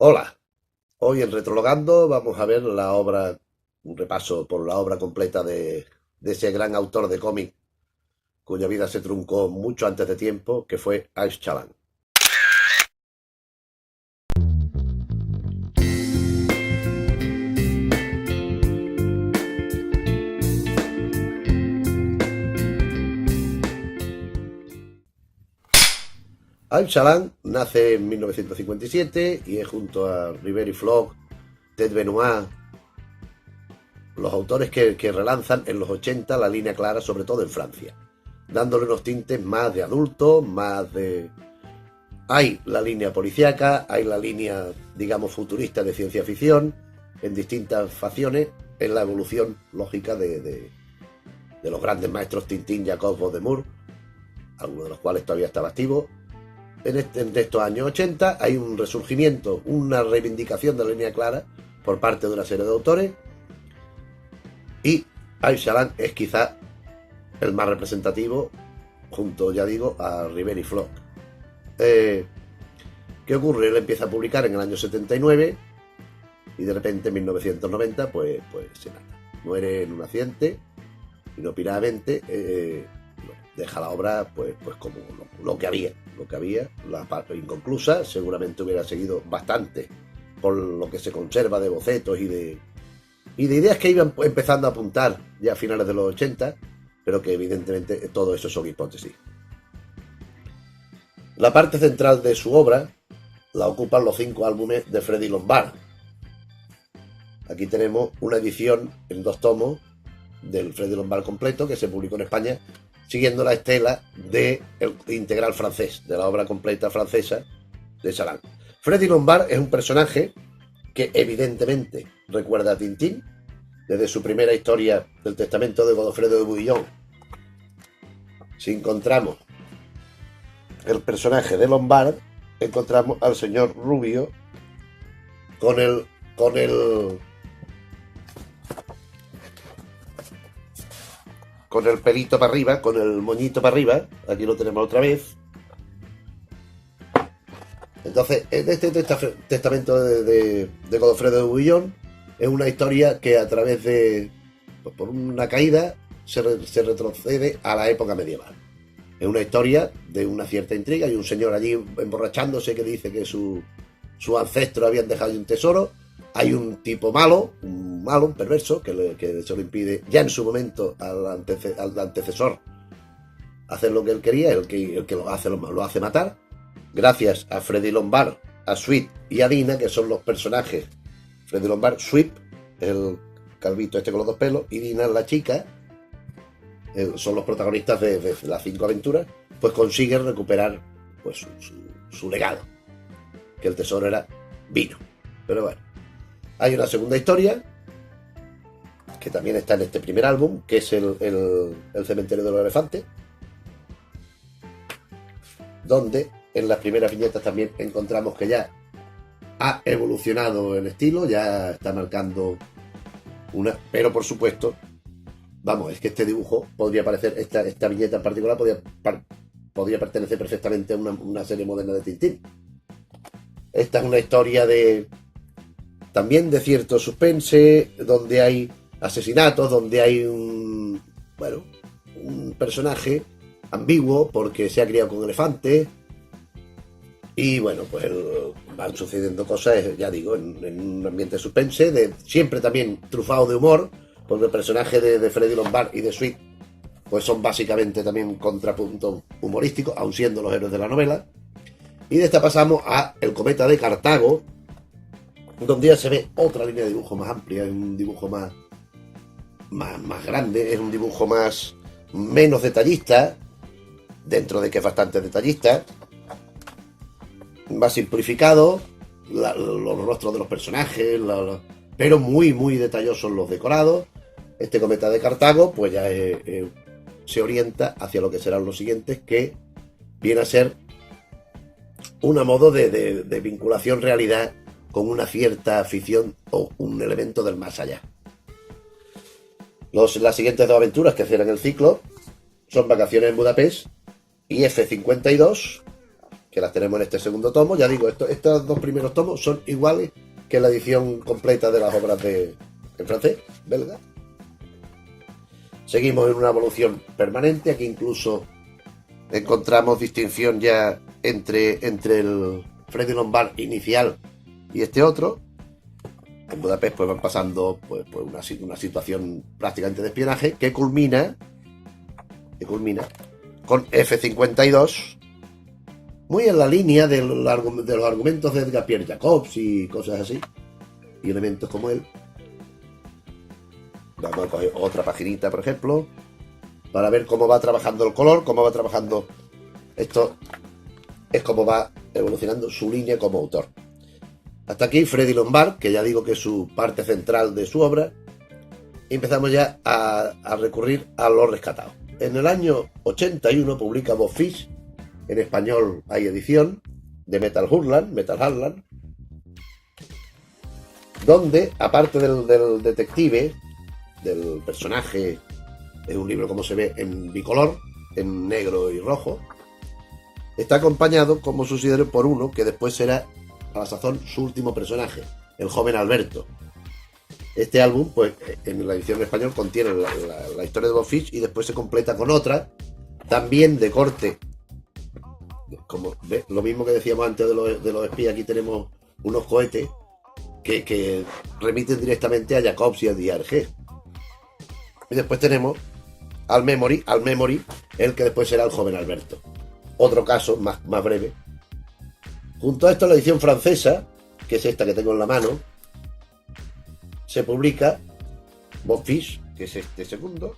Hola, hoy en Retrologando vamos a ver un repaso por la obra completa de ese gran autor de cómic cuya vida se truncó mucho antes de tiempo, que fue Ives Chalán. Ives Chalán nace en 1957 y es junto a Riveri Flock, Ted Benoit, los autores que relanzan en los 80 la línea clara, sobre todo en Francia, dándole unos tintes más de adulto, más de... Hay la línea policíaca, hay la línea, digamos, futurista de ciencia ficción, en distintas facciones, en la evolución lógica de los grandes maestros Tintín, Jacob Baudemont, algunos de los cuales todavía estaba activo. En estos años 80 hay un resurgimiento, una reivindicación de la línea clara por parte de una serie de autores, y Ives Chalán es quizá el más representativo, junto, ya digo, a Riveri Flock. ¿Qué ocurre? Él empieza a publicar en el año 79 y de repente en 1990 pues se mata. Muere en un accidente inopinadamente. Deja la obra pues como lo que había, la parte inconclusa. Seguramente hubiera seguido bastante por lo que se conserva de bocetos y de ideas que iban empezando a apuntar ya a finales de los 80, pero que evidentemente todo eso son hipótesis. La parte central de su obra la ocupan los 5 álbumes de Freddy Lombard. Aquí tenemos una edición en 2 tomos del Freddy Lombard completo que se publicó en España siguiendo la estela del integral francés, de la obra completa francesa de Chalán. Freddy Lombard es un personaje que evidentemente recuerda a Tintín desde su primera historia del testamento de Godofredo de Bouillon. Si encontramos el personaje de Lombard, encontramos al señor Rubio con el pelito para arriba, con el moñito para arriba. Aquí lo tenemos otra vez. Entonces, en este testamento de Godofredo de Bouillon es una historia que a través de, pues por una caída, se retrocede a la época medieval. Es una historia de una cierta intriga. Hay un señor allí emborrachándose que dice que su ancestro habían dejado un tesoro. Hay un tipo malo, un perverso, que se lo impide ya en su momento al antecesor hacer lo que él quería. El que lo hace matar. Gracias a Freddy Lombard, a Sweep y a Dina, que son los personajes. Freddy Lombard, Sweep, el calvito este con los 2 pelos, y Dina, la chica, son los protagonistas de las 5 aventuras, pues consiguen recuperar pues su legado, que el tesoro era vino. Pero bueno, hay una segunda historia que también está en este primer álbum, que es el cementerio de los elefantes, donde en las primeras viñetas también encontramos que ya ha evolucionado el estilo, ya está marcando una... Pero por supuesto, vamos, es que este dibujo podría parecer, esta viñeta en particular podría pertenecer perfectamente a una serie moderna de Tintín. Esta es una historia también de cierto suspense, donde hay asesinatos, donde hay un personaje ambiguo porque se ha criado con elefantes. Y bueno, pues van sucediendo cosas, ya digo, en un ambiente de suspense, siempre también trufado de humor, porque el personaje de Freddy Lombard y de Sweet pues son básicamente también contrapuntos humorísticos, aun siendo los héroes de la novela. Y de esta pasamos a El cometa de Cartago, donde ya se ve otra línea de dibujo más amplia, es un dibujo más grande, es un dibujo menos detallista, dentro de que es bastante detallista, más simplificado, los rostros de los personajes, pero muy detallosos los decorados. Este cometa de Cartago pues ya se orienta hacia lo que serán los siguientes, que viene a ser un modo de vinculación realidad con una cierta ficción o un elemento del más allá. Las siguientes 2 aventuras que cierran el ciclo son Vacaciones en Budapest y F-52, que las tenemos en este segundo tomo. Ya digo, estos dos primeros tomos son iguales que la edición completa de las obras en francés, belga. Seguimos en una evolución permanente. Aquí incluso encontramos distinción ya entre el Freddy Lombard inicial y este otro. En Budapest pues van pasando pues una situación prácticamente de espionaje que culmina con F-52, muy en la línea de los argumentos de Edgar Pierre Jacobs y cosas así, y elementos como él. Vamos a coger otra paginita, por ejemplo, para ver cómo va trabajando el color, cómo va trabajando esto. Es como va evolucionando su línea como autor. Hasta aquí Freddy Lombard, que ya digo que es su parte central de su obra. Y empezamos ya a recurrir a lo rescatado. En el año 81 publica Bob Fish, en español hay edición, de Metal Hurland, donde, aparte del detective, del personaje, es un libro como se ve en bicolor, en negro y rojo, está acompañado como subsidiario por uno que después será a la sazón su último personaje, el joven Alberto. Este álbum, pues en la edición en español contiene la historia de Bob Fish y después se completa con otra, también de corte, como lo mismo que decíamos antes de los espías. Aquí tenemos unos cohetes que remiten directamente a Jacobs y a DRG. Y después tenemos al Memory, el que después será el joven Alberto. Otro caso más breve. Junto a esto, la edición francesa, que es esta que tengo en la mano, se publica Bob Fish, que es este segundo,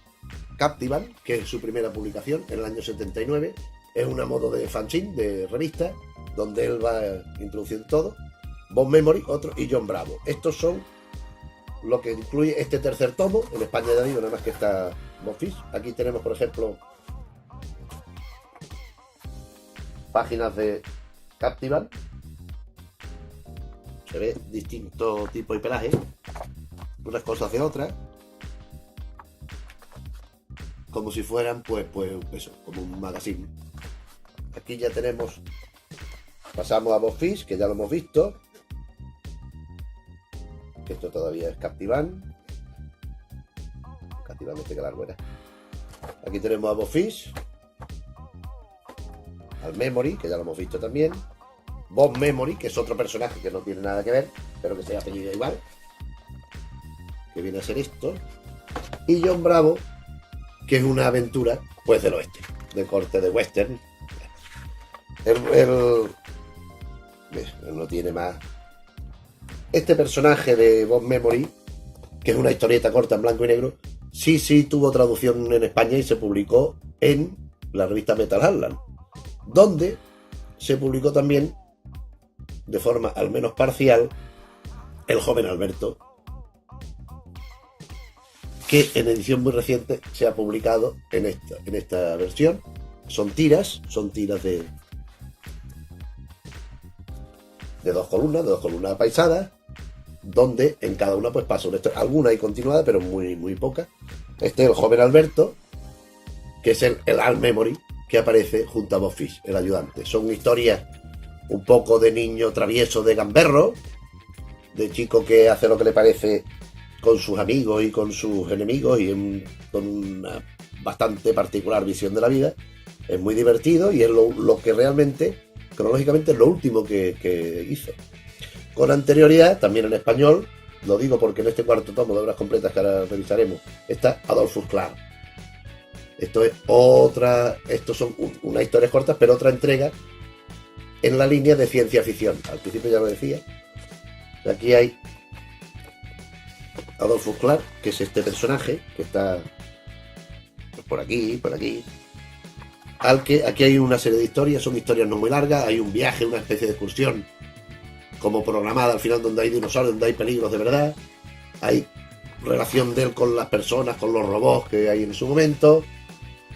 Captivan, que es su primera publicación en el año 79. Es una modo de fanzine, de revista, donde él va introduciendo todo. Bob Memory, otro, y John Bravo. Estos son lo que incluye este tercer tomo. En España ya digo, nada más que está Bob Fish. Aquí tenemos, por ejemplo, páginas de Captivan. Se ve distinto tipo y pelaje, unas cosas de otras, como si fueran pues eso, como un magazine. Aquí ya tenemos, pasamos a Bob Fish, que ya lo hemos visto. Esto todavía es Captivan este que largo era. Aquí tenemos a Bob Fish, al Memory, que ya lo hemos visto también. Bob Memory, que es otro personaje que no tiene nada que ver, pero que se ha apellido igual, que viene a ser esto. Y John Bravo, que es una aventura pues del oeste, de corte de western. Él no tiene más. Este personaje de Bob Memory, que es una historieta corta en blanco y negro, sí tuvo traducción en España y se publicó en la revista Metal Hurland, donde se publicó también, de forma al menos parcial, el joven Alberto, que en edición muy reciente se ha publicado en esta versión. Son tiras de dos columnas apaisadas, donde en cada una pues pasa una historia. Alguna hay continuada, pero muy poca. Este es el joven Alberto, que es el Al Memory, que aparece junto a Bob Fish, el ayudante. Son historias un poco de niño travieso, de gamberro, de chico que hace lo que le parece con sus amigos y con sus enemigos, y con una bastante particular visión de la vida. Es muy divertido y es lo que realmente, cronológicamente, es lo último que hizo. Con anterioridad, también en español, lo digo porque en este cuarto tomo de obras completas que ahora revisaremos, está Adolphus Clark. Estos son unas historias cortas, pero otra entrega en la línea de ciencia ficción. Al principio ya lo decía. Aquí hay Adolphus Clark, que es este personaje que está por aquí. Aquí hay una serie de historias, son historias no muy largas. Hay un viaje, una especie de excursión como programada al final, donde hay dinosaurios, donde hay peligros de verdad. Hay relación de él con las personas, con los robots que hay en su momento.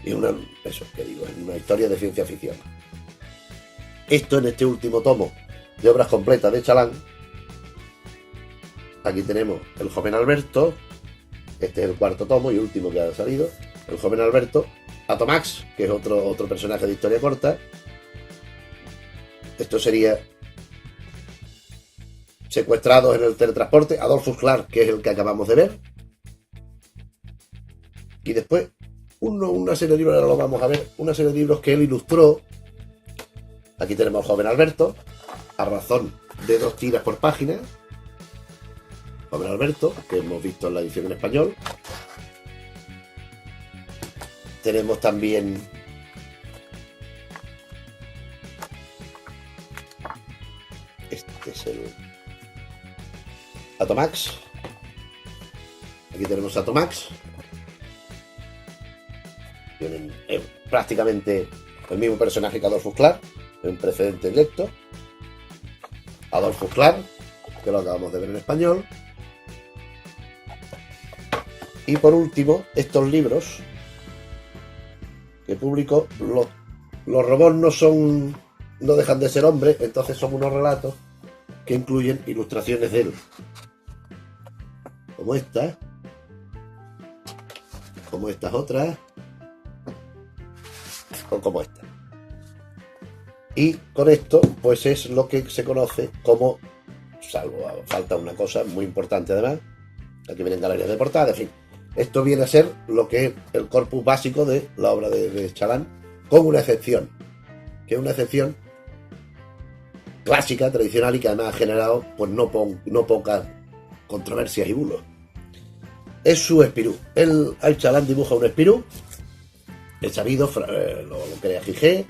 Y es una historia de ciencia ficción. Esto en este último tomo de obras completas de Chalán. Aquí tenemos el joven Alberto. Este es el cuarto tomo y último que ha salido. El joven Alberto. Atomax, que es otro personaje de historia corta. Esto sería Secuestrados en el teletransporte, Adolphus Clark, que es el que acabamos de ver. Y después una serie de libros, ahora lo vamos a ver, una serie de libros que él ilustró. Aquí tenemos al joven Alberto, a razón de 2 tiras por página. Joven Alberto, que hemos visto en la edición en español. Tenemos también este es el Atomax. Aquí tenemos Atomax. Tienen prácticamente el mismo personaje que Adolphus Clark, un precedente directo. Adolphus Clark, que lo acabamos de ver en español. Y por último, estos libros que publicó. Los robots no dejan de ser hombres, entonces son unos relatos que incluyen ilustraciones de él, como estas otras, o como esta. Y con esto, pues es lo que se conoce como, salvo falta una cosa muy importante además, aquí vienen galerías de portada, en fin, esto viene a ser lo que es el corpus básico de la obra de Chalán, con una excepción, que es una excepción clásica, tradicional, y que además ha generado pues no pocas controversias y bulos. Es su espirú. Chalán dibuja un espirú, es sabido, lo crea Gigé,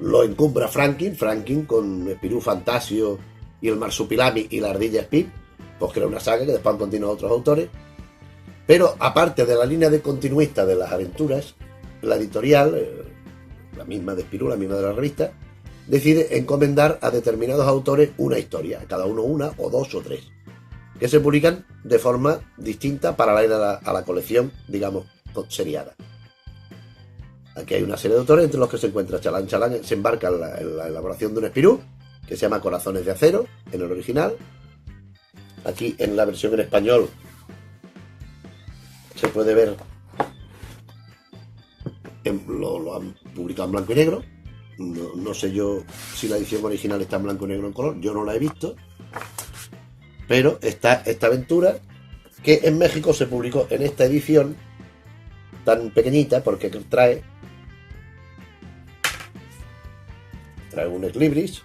lo encumbra Franklin con Espirú Fantasio y el Marsupilami y la ardilla Spip, pues crea una saga que después han continuado otros autores. Pero aparte de la línea de continuista de las aventuras, la editorial, la misma de Espirú, la misma de la revista, decide encomendar a determinados autores una historia, a cada uno una o 2 o 3, que se publican de forma distinta paralela a la colección, digamos, seriada. Aquí hay una serie de autores entre los que se encuentra Chalán. Chalán se embarca en la elaboración de un espirú que se llama Corazones de Acero, en el original. Aquí en la versión en español se puede ver, lo han publicado en blanco y negro. No sé yo si la edición original está en blanco y negro o en color, yo no la he visto. Pero está esta aventura que en México se publicó en esta edición tan pequeñita, porque trae un ex libris,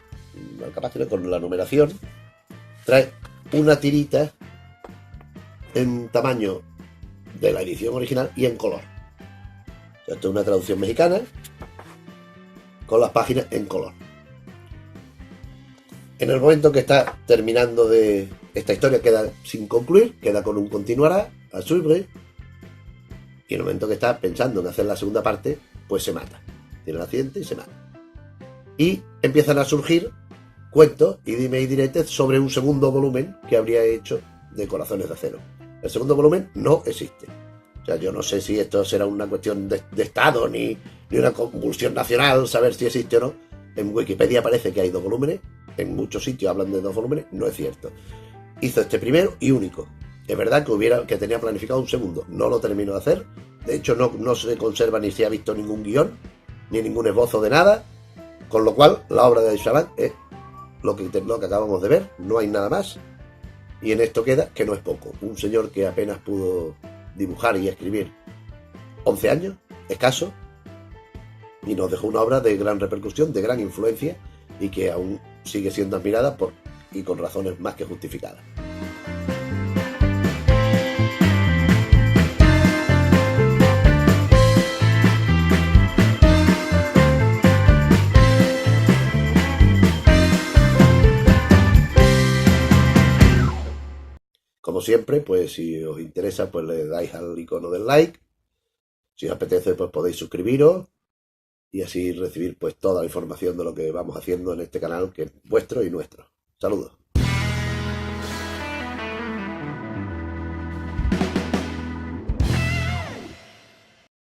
capaz que con la numeración, trae una tirita en tamaño de la edición original y en color. O sea, esto es una traducción mexicana con las páginas en color. En el momento que está terminando de esta historia, queda sin concluir, queda con un continuará a Suibre, y en el momento que está pensando en hacer la segunda parte, pues se mata. Tiene un accidente y se mata. Y empiezan a surgir cuentos y dime y diretes sobre un segundo volumen que habría hecho de Corazones de Acero. El segundo volumen no existe. O sea, yo no sé si esto será una cuestión de Estado ni una convulsión nacional, saber si existe o no. En Wikipedia parece que hay 2 volúmenes, en muchos sitios hablan de 2 volúmenes, no es cierto. Hizo este primero y único. Es verdad que tenía planificado un segundo, no lo terminó de hacer. De hecho, no se conserva ni se ha visto ningún guión, ni ningún esbozo de nada. Con lo cual, la obra de Chalán es lo que acabamos de ver, no hay nada más. Y en esto queda que no es poco. Un señor que apenas pudo dibujar y escribir 11 años, escaso, y nos dejó una obra de gran repercusión, de gran influencia, y que aún sigue siendo admirada y con razones más que justificadas. Como siempre, pues si os interesa, pues le dais al icono del like. Si os apetece, pues podéis suscribiros y así recibir pues toda la información de lo que vamos haciendo en este canal, que es vuestro y nuestro. Saludos.